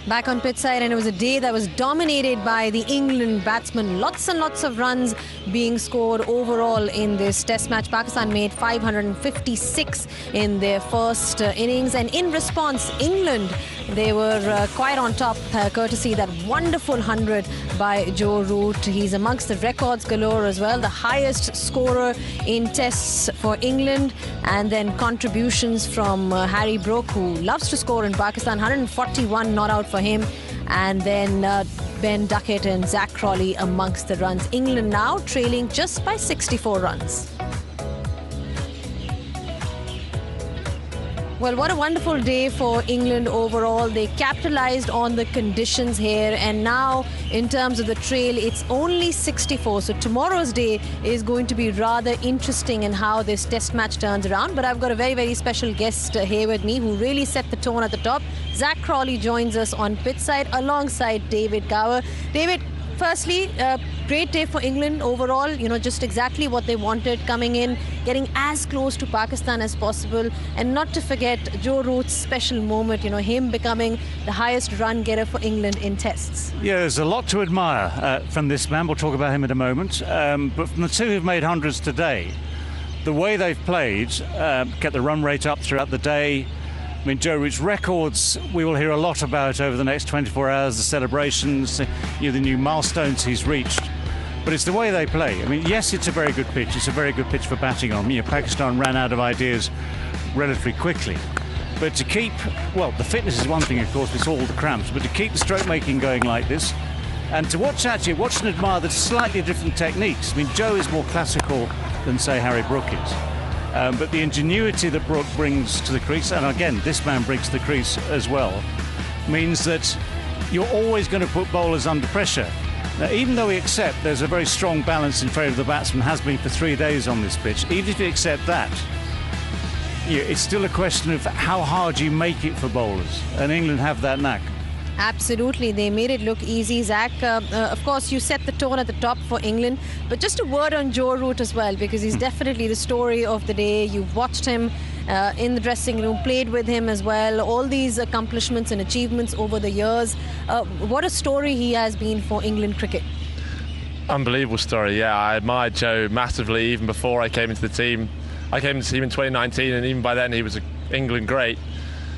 Back on pitch side, and it was a day that was dominated by the England batsmen. Lots and lots of runs being scored overall in this test match. Pakistan made 556 in their first innings, and in response, England, they were quite on top, courtesy that wonderful 100 by Joe Root. He's amongst the records galore as well, the highest scorer in tests for England, and then contributions from Harry Brook, who loves to score in Pakistan. 141 not out for him, and then Ben Duckett and Zak Crawley amongst the runs. England now trailing just by 64 runs. Well, what a wonderful day for England overall. They capitalized on the conditions here, and now in terms of the trail, it's only 64. So tomorrow's day is going to be rather interesting in how this test match turns around. But I've got a very, very special guest here with me who really set the tone at the top. Zak Crawley joins us on pitch side alongside David Gower. David, firstly, great day for England overall, you know, just exactly what they wanted, coming in, getting as close to Pakistan as possible, and not to forget Joe Root's special moment, you know, him becoming the highest run getter for England in tests. Yeah, there's a lot to admire from this man. We'll talk about him in a moment. But from the two who've made hundreds today, the way they've played, kept the run rate up throughout the day. I mean, Joe Root's records, we will hear a lot about over the next 24 hours, the celebrations, the new milestones he's reached. But it's the way they play. I mean, yes, it's a very good pitch. It's a very good pitch for batting on. You know, Pakistan ran out of ideas relatively quickly. But to keep, well, the fitness is one thing, of course, it's all the cramps, but to keep the stroke making going like this, and to watch and admire the slightly different techniques. I mean, Joe is more classical than, say, Harry Brook is. But the ingenuity that Brook brings to the crease, and again, this man brings to the crease as well, means that you're always going to put bowlers under pressure. Now, even though we accept there's a very strong balance in favour of the batsman, has been for 3 days on this pitch, even if you accept that, it's still a question of how hard you make it for bowlers, and England have that knack. Absolutely, they made it look easy, Zak. Of course, you set the tone at the top for England, but just a word on Joe Root as well, because he's definitely the story of the day. You've watched him in the dressing room, played with him as well, all these accomplishments and achievements over the years. What a story he has been for England cricket. Unbelievable story, yeah. I admired Joe massively even before I came into the team. I came into the team in 2019, and even by then he was an England great.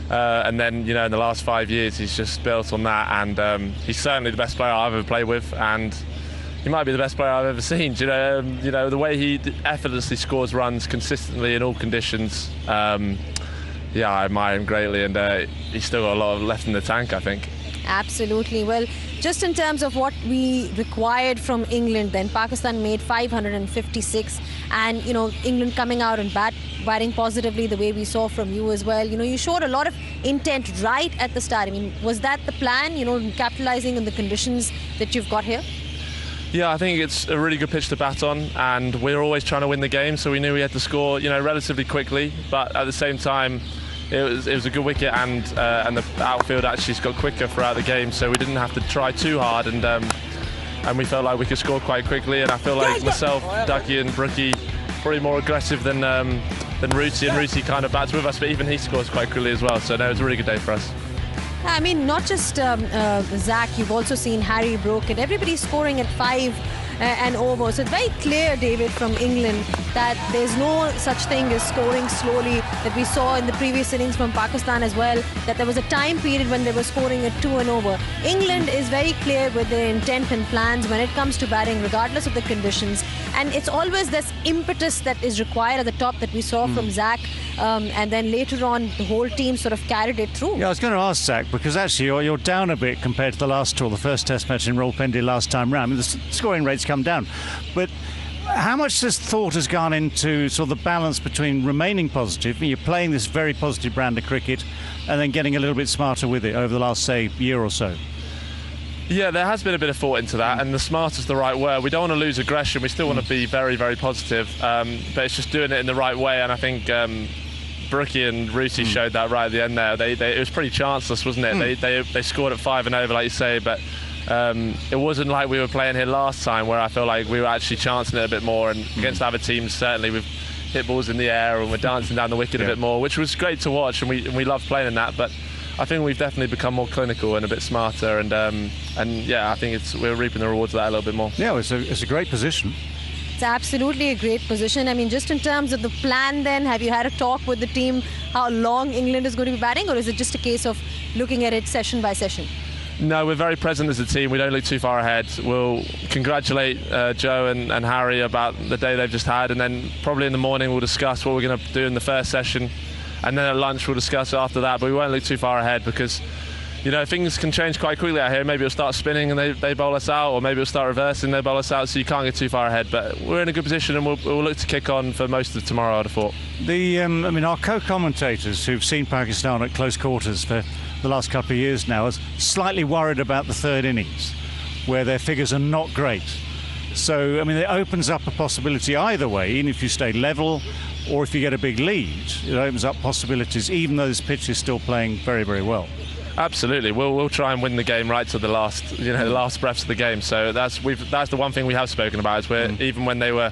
And then, you know, in the last 5 years, he's just built on that, and he's certainly the best player I've ever played with, and he might be the best player I've ever seen. You know, the way he effortlessly scores runs consistently in all conditions. Yeah, I admire him greatly, and he's still got a lot left in the tank, I think. Absolutely. Well, just in terms of what we required from England, then Pakistan made 556, and you know, England coming out and batting positively the way we saw from you as well. You know, you showed a lot of intent right at the start. I mean, was that the plan, you know, capitalizing on the conditions that you've got here? Yeah, I think it's a really good pitch to bat on, and we're always trying to win the game, so we knew we had to score, you know, relatively quickly, but at the same time it was a good wicket, and the outfield actually got quicker throughout the game, so we didn't have to try too hard, and we felt like we could score quite quickly. And I feel like myself, Ducky and Brookie, probably more aggressive than Rooty, and Rooty kind of bats with us, but even he scores quite quickly as well. So no, it was a really good day for us. I mean, not just Zak, you've also seen Harry Brook, and everybody's scoring at 5 and over. So it's very clear, David, from England that there's no such thing as scoring slowly, that we saw in the previous innings from Pakistan as well, that there was a time period when they were scoring at 2 and over. England is very clear with their intent and plans when it comes to batting, regardless of the conditions. And it's always this impetus that is required at the top that we saw from Zak. And then later on, the whole team sort of carried it through. Yeah, I was going to ask Zak, because actually you're down a bit compared to the last tour, the first test match in Rawalpindi last time round. I mean, the scoring rates come down. But how much thought has gone into sort of the balance between remaining positive, you're playing this very positive brand of cricket, and then getting a little bit smarter with it over the last, say, year or so? Yeah, there has been a bit of thought into that, and the smart is the right word. We don't want to lose aggression. We still want to be very, very positive, but it's just doing it in the right way. And I think Brookie and Rooty showed that right at the end there. It was pretty chanceless, wasn't it? They scored at 5 and over, like you say, but it wasn't like we were playing here last time, where I feel like we were actually chancing it a bit more, and against other teams certainly we've hit balls in the air and we're dancing down the wicket a bit more, which was great to watch, and we love playing in that. But I think we've definitely become more clinical and a bit smarter, and yeah, I think we're reaping the rewards of that a little bit more. Yeah, it's a great position. It's absolutely a great position. I mean, just in terms of the plan then, have you had a talk with the team how long England is going to be batting, or is it just a case of looking at it session by session? No, we're very present as a team. We don't look too far ahead. We'll congratulate Joe and Harry about the day they've just had, and then probably in the morning we'll discuss what we're going to do in the first session, and then at lunch we'll discuss after that, but we won't look too far ahead because, you know, things can change quite quickly out here. Maybe it'll start spinning and they bowl us out, or maybe it'll start reversing and they bowl us out, so you can't get too far ahead. But we're in a good position, and we'll look to kick on for most of tomorrow, I'd have thought. I mean, our co-commentators who've seen Pakistan at close quarters for the last couple of years now are slightly worried about the third innings, where their figures are not great. So, I mean, it opens up a possibility either way, even if you stay level or if you get a big lead. It opens up possibilities, even though this pitch is still playing very, very well. Absolutely, we'll try and win the game right to the last, the last breaths of the game. So that's the one thing we have spoken about. Is where even when they were,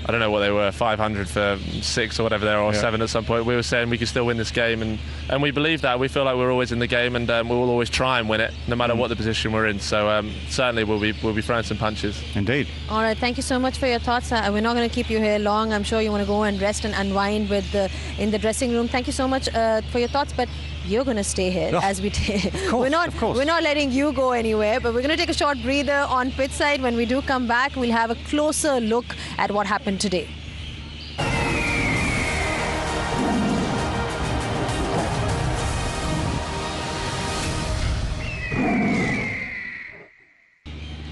I don't know what they were, 500 for 6 or whatever they were, or 7 at some point, we were saying we could still win this game, and we believe that. We feel like we're always in the game, and we will always try and win it, no matter what the position we're in. So certainly we'll be throwing some punches. Indeed. All right, thank you so much for your thoughts. We're not going to keep you here long. I'm sure you want to go and rest and unwind in the dressing room. Thank you so much for your thoughts, but you're going to stay here as we take. We're not letting you go anywhere, but we're going to take a short breather on pitch side. When we do come back, we'll have a closer look at what happened today.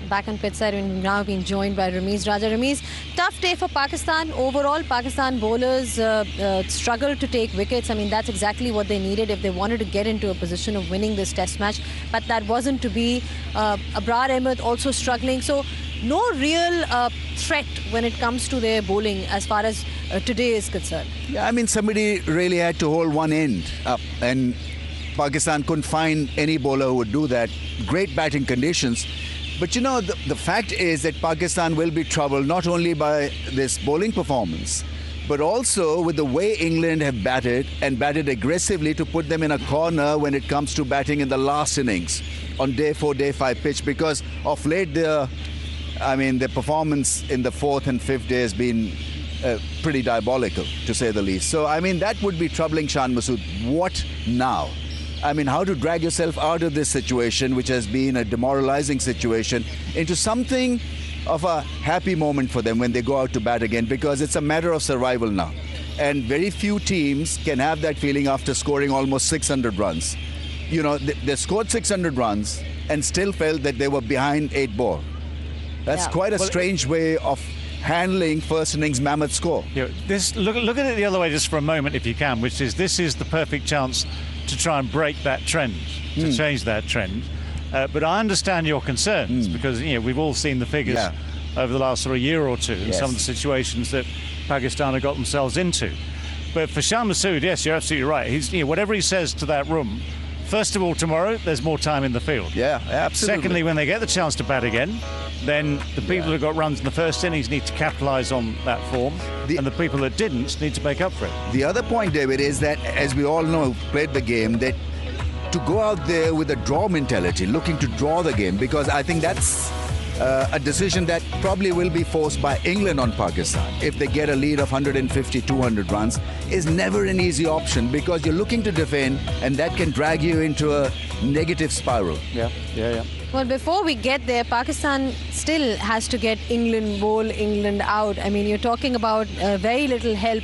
Back on pitch side, we've now been joined by Ramiz Raja. Ramiz, tough day for Pakistan. Overall, Pakistan bowlers struggled to take wickets. I mean, that's exactly what they needed if they wanted to get into a position of winning this test match. But that wasn't to be. Abrar Ahmed also struggling. So no real threat when it comes to their bowling as far as today is concerned. Yeah, I mean, somebody really had to hold one end up, and Pakistan couldn't find any bowler who would do that. Great batting conditions. But you know, the fact is that Pakistan will be troubled not only by this bowling performance, but also with the way England have batted and batted aggressively to put them in a corner when it comes to batting in the last innings on day 4, day 5 pitch, because of late the performance in the 4th and 5th day has been pretty diabolical, to say the least. So, I mean, that would be troubling Shan Masood. What now? I mean, how to drag yourself out of this situation, which has been a demoralizing situation, into something of a happy moment for them when they go out to bat again, because it's a matter of survival now. And very few teams can have that feeling after scoring almost 600 runs. You know, they scored 600 runs and still felt that they were behind 8 ball. That's quite a strange way of handling first innings mammoth score. Yeah, look at it the other way just for a moment, if you can, which is this is the perfect chance to try and break that trend, to change that trend. But I understand your concerns because we've all seen the figures over the last sort of year or two and some of the situations that Pakistan have got themselves into. But for Shan Masood, yes, you're absolutely right. He's whatever he says to that room. First of all, tomorrow there's more time in the field. Yeah, absolutely. Secondly, when they get the chance to bat again, then the people who got runs in the first innings need to capitalise on that form, and the people that didn't need to make up for it. The other point, David, is that, as we all know, played the game, that to go out there with a draw mentality, looking to draw the game, because I think that's a decision that probably will be forced by England on Pakistan. If they get a lead of 150, 200 runs, is never an easy option, because you're looking to defend, and that can drag you into a negative spiral. Yeah. Well, before we get there, Pakistan still has to get England out. I mean, you're talking about very little help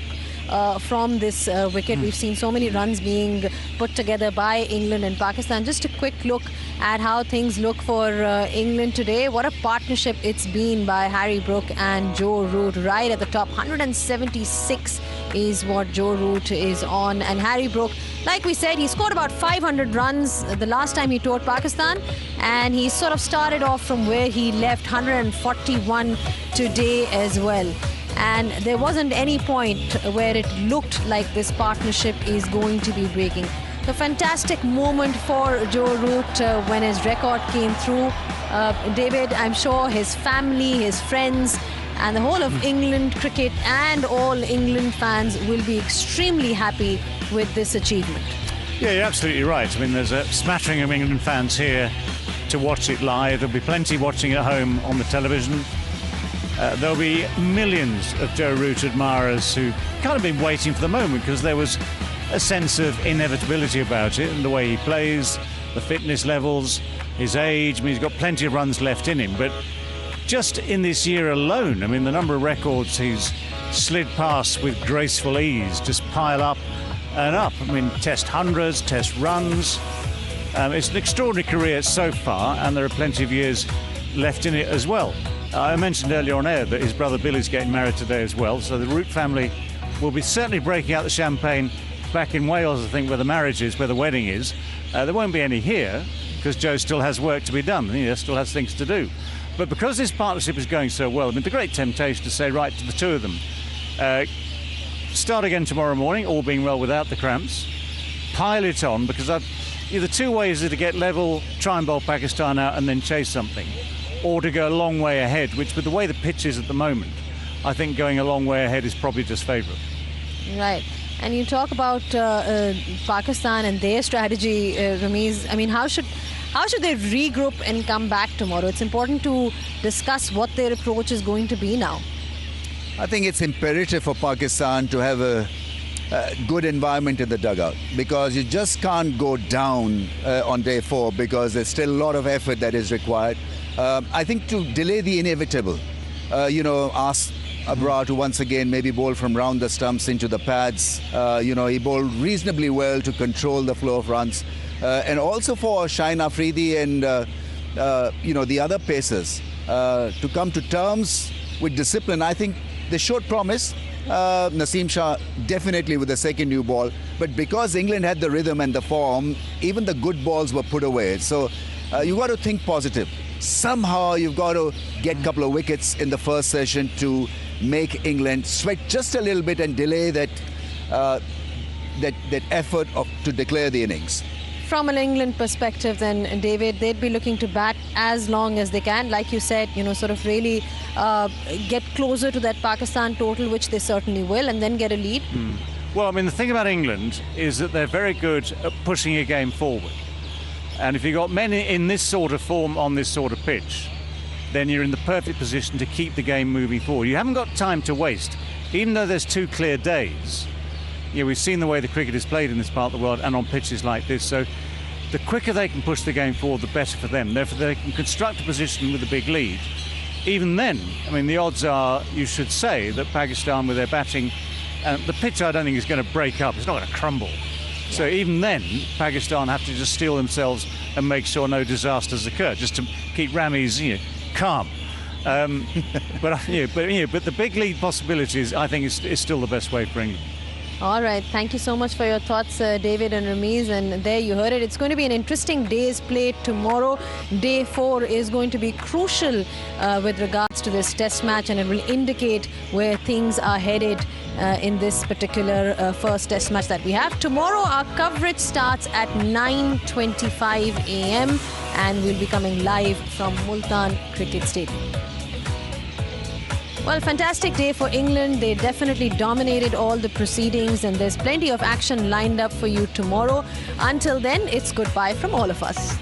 from this wicket. We've seen so many runs being put together by England and Pakistan. Just a quick look at how things look for England today. What a partnership it's been by Harry Brook and Joe Root right at the top. 176 is what Joe Root is on. And Harry Brook, like we said, he scored about 500 runs the last time he toured Pakistan. And he sort of started off from where he left, 141 today as well. And there wasn't any point where it looked like this partnership is going to be breaking. The fantastic moment for Joe Root when his record came through. David, I'm sure his family, his friends, and the whole of England cricket and all England fans will be extremely happy with this achievement. Yeah, you're absolutely right. I mean, there's a smattering of England fans here to watch it live. There'll be plenty watching at home on the television. There'll be millions of Joe Root admirers who kind of been waiting for the moment because there was a sense of inevitability about it and the way he plays, the fitness levels, his age. I mean, he's got plenty of runs left in him. But just in this year alone, I mean, the number of records he's slid past with graceful ease just pile up and up. I mean, test hundreds, test runs. It's an extraordinary career so far, and there are plenty of years left in it as well. I mentioned earlier on air that his brother Billy's getting married today as well, so the Root family will be certainly breaking out the champagne back in Wales, I think, where the marriage is, where the wedding is. There won't be any here, because Joe still has work to be done. He still has things to do. But because this partnership is going so well, I mean, the great temptation to say, right, to the two of them, start again tomorrow morning, all being well without the cramps, pile it on, because the two ways are to get level, try and bowl Pakistan out and then chase something, or to go a long way ahead, which with the way the pitch is at the moment, I think going a long way ahead is probably just favourite. Right. And you talk about Pakistan and their strategy, Ramiz. I mean, how should they regroup and come back tomorrow? It's important to discuss what their approach is going to be now. I think it's imperative for Pakistan to have a good environment in the dugout, because you just can't go down on day 4 because there's still a lot of effort that is required. I think to delay the inevitable, ask Abrar to once again maybe bowl from round the stumps into the pads. He bowled reasonably well to control the flow of runs. And also for Shaheen Afridi and, the other pacers to come to terms with discipline. I think they showed promise. Naseem Shah definitely with the second new ball. But because England had the rhythm and the form, even the good balls were put away. So you've got to think positive. Somehow you've got to get a couple of wickets in the first session to make England sweat just a little bit and delay that effort to declare the innings. From an England perspective then, David, they'd be looking to bat as long as they can. Like you said, sort of really get closer to that Pakistan total, which they certainly will, and then get a lead. Well, I mean, the thing about England is that they're very good at pushing a game forward. And if you've got men in this sort of form on this sort of pitch, then you're in the perfect position to keep the game moving forward. You haven't got time to waste. Even though there's 2 clear days, we've seen the way the cricket is played in this part of the world and on pitches like this. So the quicker they can push the game forward, the better for them. Therefore, they can construct a position with a big lead. Even then, I mean, the odds are, you should say, that Pakistan with their batting, the pitch I don't think is going to break up. It's not going to crumble. So even then, Pakistan have to just steel themselves and make sure no disasters occur, just to keep Ramiz, calm. But the big lead possibilities, I think, is still the best way for England. All right. Thank you so much for your thoughts, David and Ramiz. And there you heard it. It's going to be an interesting day's play tomorrow. Day 4 is going to be crucial with regards to this test match, and it will indicate where things are headed in this particular first test match that we have. Tomorrow, our coverage starts at 9:25 a.m. and we'll be coming live from Multan Cricket Stadium. Well, fantastic day for England. They definitely dominated all the proceedings, and there's plenty of action lined up for you tomorrow. Until then, it's goodbye from all of us.